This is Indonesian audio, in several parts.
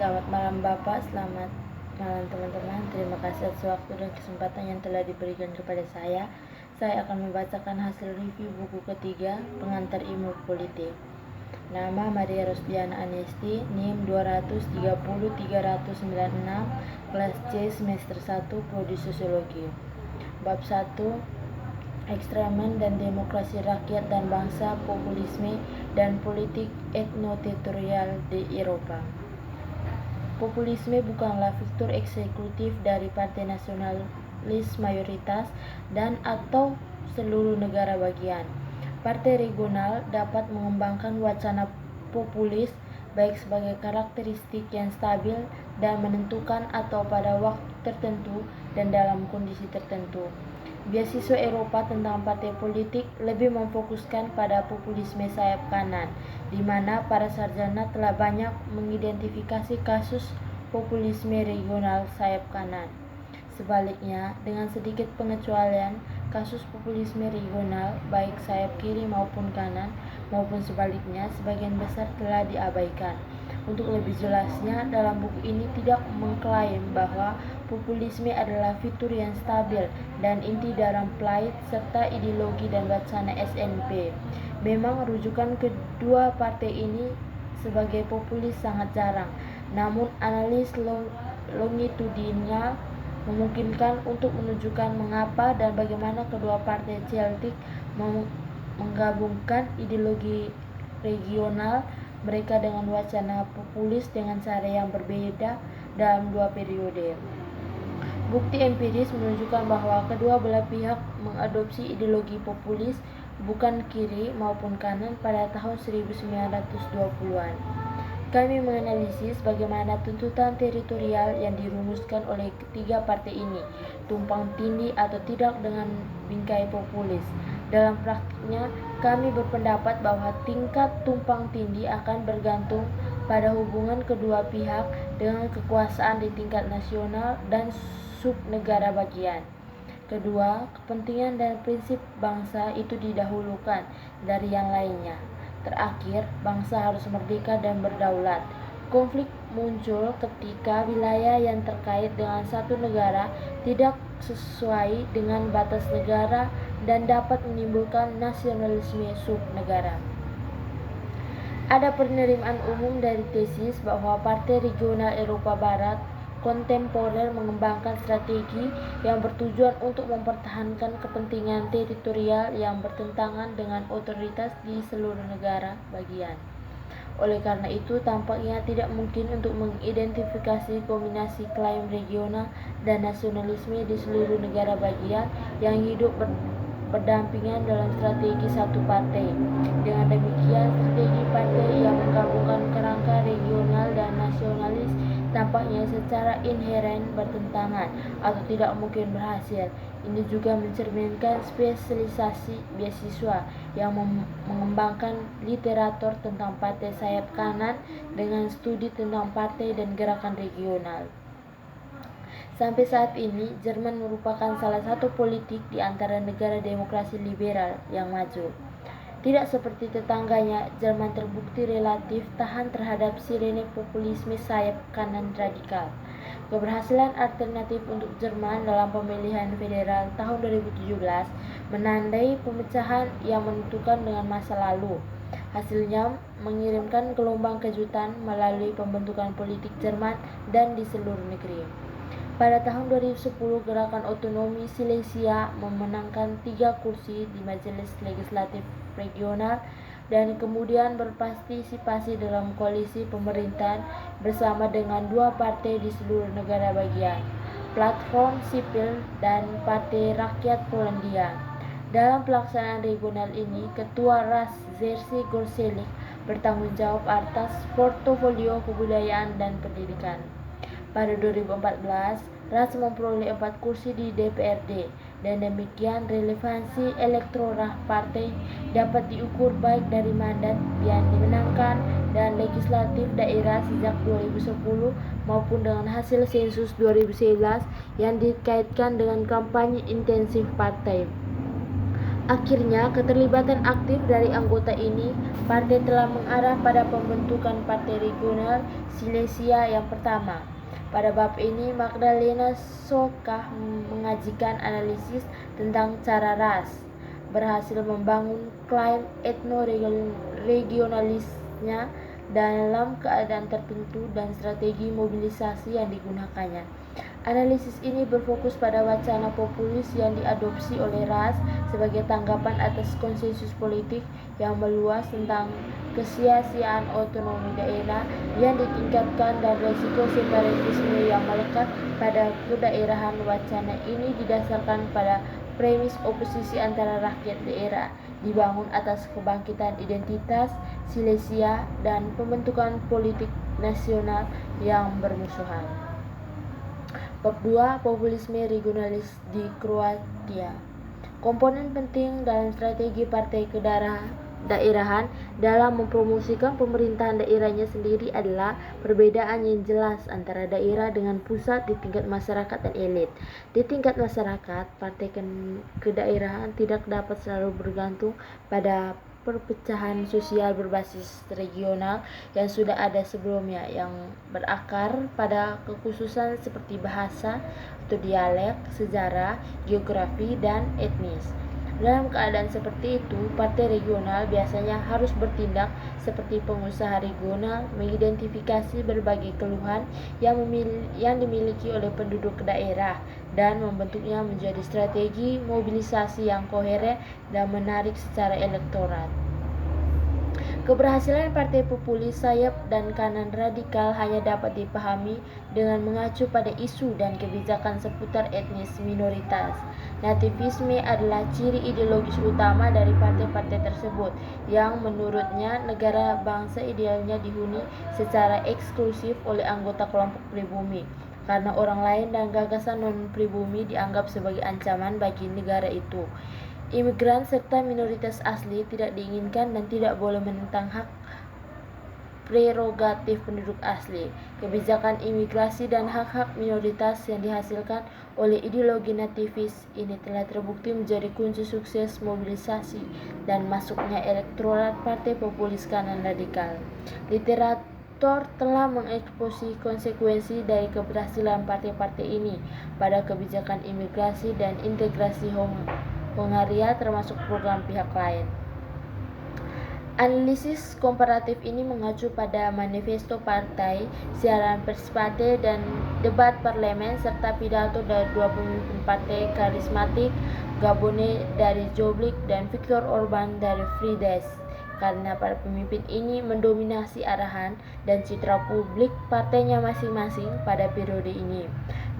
Selamat malam Bapak, selamat malam teman-teman. Terima kasih atas waktu dan kesempatan yang telah diberikan kepada saya. Saya akan membacakan hasil review buku ketiga, Pengantar Ilmu Politik. Nama Maria Rosdiana Anesti, NIM 230-396, kelas C semester 1, Prodi Sosiologi. Bab 1, Ekstremen dan Demokrasi Rakyat dan Bangsa, Populisme dan Politik Etnoteritorial di Eropa. Populisme bukanlah fitur eksekutif dari partai nasionalis mayoritas dan atau seluruh negara bagian. Partai regional dapat mengembangkan wacana populis baik sebagai karakteristik yang stabil dan menentukan atau pada waktu tertentu dan dalam kondisi tertentu. Beasiswa Eropa tentang partai politik lebih memfokuskan pada populisme sayap kanan, di mana para sarjana telah banyak mengidentifikasi kasus populisme regional sayap kanan. Sebaliknya, dengan sedikit pengecualian, kasus populisme regional baik sayap kiri maupun kanan maupun sebaliknya sebagian besar telah diabaikan. Untuk lebih jelasnya, dalam buku ini tidak mengklaim bahwa populisme adalah fitur yang stabil dan inti dalam plight serta ideologi dan wacana SNP. Memang rujukan kedua partai ini sebagai populis sangat jarang, namun analis longitudinal memungkinkan untuk menunjukkan mengapa dan bagaimana kedua partai Celtic menggabungkan ideologi regional mereka dengan wacana populis dengan cara yang berbeda dalam dua periode. Bukti empiris menunjukkan bahwa kedua belah pihak mengadopsi ideologi populis bukan kiri maupun kanan pada tahun 1920-an. Kami menganalisis bagaimana tuntutan teritorial yang dirumuskan oleh ketiga partai ini tumpang tindih atau tidak dengan bingkai populis. Dalam praktiknya, kami berpendapat bahwa tingkat tumpang tindih akan bergantung pada hubungan kedua pihak dengan kekuasaan di tingkat nasional dan subnegara bagian. Kedua, kepentingan dan prinsip bangsa itu didahulukan dari yang lainnya. Terakhir, bangsa harus merdeka dan berdaulat. Konflik muncul ketika wilayah yang terkait dengan satu negara tidak sesuai dengan batas negara dan dapat menimbulkan nasionalisme subnegara. Ada penerimaan umum dari tesis bahwa partai regional Eropa Barat kontemporer mengembangkan strategi yang bertujuan untuk mempertahankan kepentingan teritorial yang bertentangan dengan otoritas di seluruh negara bagian. Oleh karena itu, tampaknya tidak mungkin untuk mengidentifikasi kombinasi klaim regional dan nasionalisme di seluruh negara bagian yang hidup berdampingan dalam strategi satu partai. Dengan demikian, strategi partai yang menggabungkan kerangka regional dan nasionalis tampaknya secara inheren bertentangan atau tidak mungkin berhasil. Ini juga mencerminkan spesialisasi beasiswa yang mengembangkan literatur tentang partai sayap kanan dengan studi tentang partai dan gerakan regional. Sampai saat ini, Jerman merupakan salah satu politik di antara negara demokrasi liberal yang maju. Tidak seperti tetangganya, Jerman terbukti relatif tahan terhadap sirene populisme sayap kanan radikal. Keberhasilan alternatif untuk Jerman dalam pemilihan federal tahun 2017 menandai pemecahan yang menentukan dengan masa lalu. Hasilnya mengirimkan gelombang kejutan melalui pembentukan politik Jerman dan di seluruh negeri. Pada tahun 2010, Gerakan Otonomi Silesia memenangkan 3 kursi di Majelis Legislatif Regional dan kemudian berpartisipasi dalam koalisi pemerintahan bersama dengan 2 partai di seluruh negara bagian, Platform Sipil dan Partai Rakyat Polandia. Dalam pelaksanaan regional ini, Ketua RAS Jerzy Gorselik bertanggung jawab atas portofolio kebudayaan dan pendidikan. Pada 2014, RAS memperoleh 4 kursi di DPRD, dan demikian relevansi elektoral partai dapat diukur baik dari mandat yang dimenangkan dan legislatif daerah sejak 2010 maupun dengan hasil sensus 2011 yang dikaitkan dengan kampanye intensif partai. Akhirnya, keterlibatan aktif dari anggota ini, partai telah mengarah pada pembentukan Partai Regional Silesia yang pertama. Pada bab ini, Magdalena Sokah mengajikan analisis tentang cara ras berhasil membangun klaim etno-regionalisnya dalam keadaan tertentu dan strategi mobilisasi yang digunakannya. Analisis ini berfokus pada wacana populis yang diadopsi oleh ras sebagai tanggapan atas konsensus politik yang meluas tentang kesia-siaan otonomi daerah yang ditingkatkan dan resiko separatisme yang melekat pada kedaerahan. Wacana ini didasarkan pada premis oposisi antara rakyat daerah dibangun atas kebangkitan identitas Silesia dan pembentukan politik nasional yang bermusuhan. Bab 2. Populisme regionalis di Kroatia. Komponen penting dalam strategi partai kedaerahan dalam mempromosikan pemerintahan daerahnya sendiri adalah perbedaan yang jelas antara daerah dengan pusat di tingkat masyarakat dan elit. Di tingkat masyarakat, partai kedaerahan tidak dapat selalu bergantung pada perpecahan sosial berbasis regional yang sudah ada sebelumnya, yang berakar pada kekhususan seperti bahasa atau dialek, sejarah, geografi, dan etnis. Dalam keadaan seperti itu, partai regional biasanya harus bertindak seperti pengusaha regional, mengidentifikasi berbagai keluhan yang dimiliki oleh penduduk daerah dan membentuknya menjadi strategi mobilisasi yang koheren dan menarik secara elektoral. Keberhasilan partai populis sayap dan kanan radikal hanya dapat dipahami dengan mengacu pada isu dan kebijakan seputar etnis minoritas. Nativisme adalah ciri ideologis utama dari partai-partai tersebut, yang menurutnya negara bangsa idealnya dihuni secara eksklusif oleh anggota kelompok pribumi, karena orang lain dan gagasan non-pribumi dianggap sebagai ancaman bagi negara itu. Imigran serta minoritas asli tidak diinginkan dan tidak boleh menentang hak prerogatif penduduk asli. Kebijakan imigrasi dan hak-hak minoritas yang dihasilkan oleh ideologi nativis ini telah terbukti menjadi kunci sukses mobilisasi dan masuknya elektoral partai populis kanan radikal. Literatur telah mengeksposi konsekuensi dari keberhasilan partai-partai ini pada kebijakan imigrasi dan integrasi Hongaria termasuk program pihak lain. Analisis komparatif ini mengacu pada manifesto partai, siaran pers partai, dan debat parlemen serta pidato dari dua pemimpin partai karismatik, Gabone dari Jobbik dan Viktor Orban dari Fidesz, karena para pemimpin ini mendominasi arahan dan citra publik partainya masing-masing pada periode ini.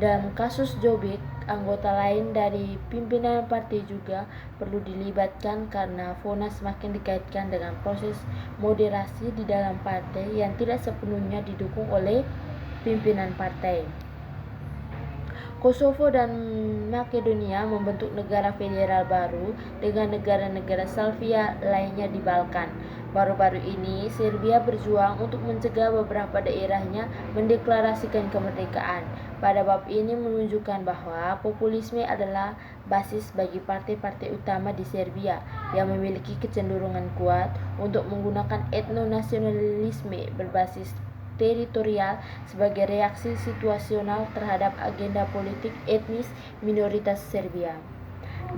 Dalam kasus Jobbik, anggota lain dari pimpinan partai juga perlu dilibatkan karena Fona semakin dikaitkan dengan proses moderasi di dalam partai yang tidak sepenuhnya didukung oleh pimpinan partai. Kosovo dan Makedonia membentuk negara federal baru dengan negara-negara Slavia lainnya di Balkan. Baru-baru ini, Serbia berjuang untuk mencegah beberapa daerahnya mendeklarasikan kemerdekaan. Pada bab ini menunjukkan bahwa populisme adalah basis bagi partai-partai utama di Serbia yang memiliki kecenderungan kuat untuk menggunakan etnonasionalisme berbasis teritorial sebagai reaksi situasional terhadap agenda politik etnis minoritas Serbia.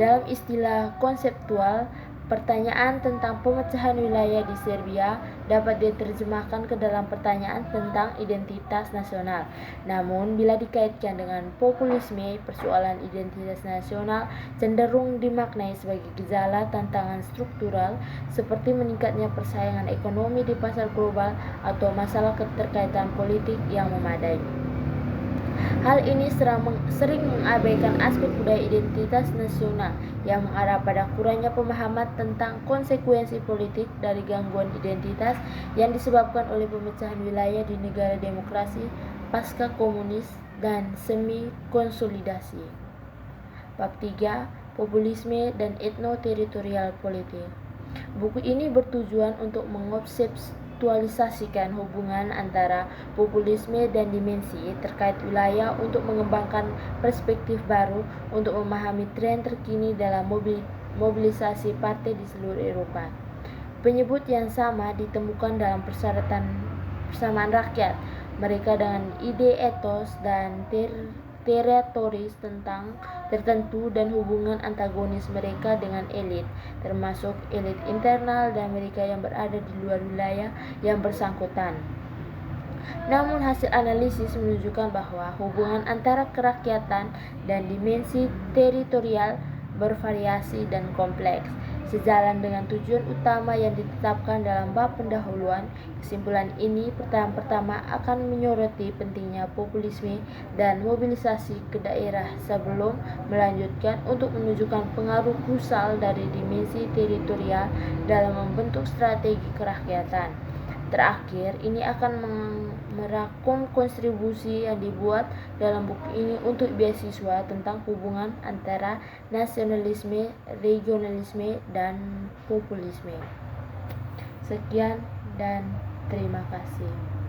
Dalam istilah konseptual, pertanyaan tentang pemecahan wilayah di Serbia dapat diterjemahkan ke dalam pertanyaan tentang identitas nasional. Namun, bila dikaitkan dengan populisme, persoalan identitas nasional cenderung dimaknai sebagai gejala tantangan struktural seperti meningkatnya persaingan ekonomi di pasar global atau masalah keterkaitan politik yang memadai. Hal ini sering mengabaikan aspek budaya identitas nasional yang mengarah pada kurangnya pemahaman tentang konsekuensi politik dari gangguan identitas yang disebabkan oleh pemecahan wilayah di negara demokrasi pasca komunis dan semi konsolidasi. Bab 3. Populisme dan etno-teritorial politik. Buku ini bertujuan untuk mengkontekstualisasikan hubungan antara populisme dan dimensi terkait wilayah untuk mengembangkan perspektif baru untuk memahami tren terkini dalam mobilisasi partai di seluruh Eropa. Penyebut yang sama ditemukan dalam persamaan rakyat mereka dengan ide etos dan teritoriis tertentu dan hubungan antagonis mereka dengan elit, termasuk elit internal dan mereka yang berada di luar wilayah yang bersangkutan. Namun hasil analisis menunjukkan bahwa hubungan antara kerakyatan dan dimensi teritorial bervariasi dan kompleks. Sejalan dengan tujuan utama yang ditetapkan dalam bab pendahuluan, kesimpulan ini pertama-tama akan menyoroti pentingnya populisme dan mobilisasi ke daerah sebelum melanjutkan untuk menunjukkan pengaruh krusal dari dimensi teritorial dalam membentuk strategi kerakyatan. Terakhir, ini akan merangkum kontribusi yang dibuat dalam buku ini untuk beasiswa tentang hubungan antara nasionalisme, regionalisme, dan populisme. Sekian dan terima kasih.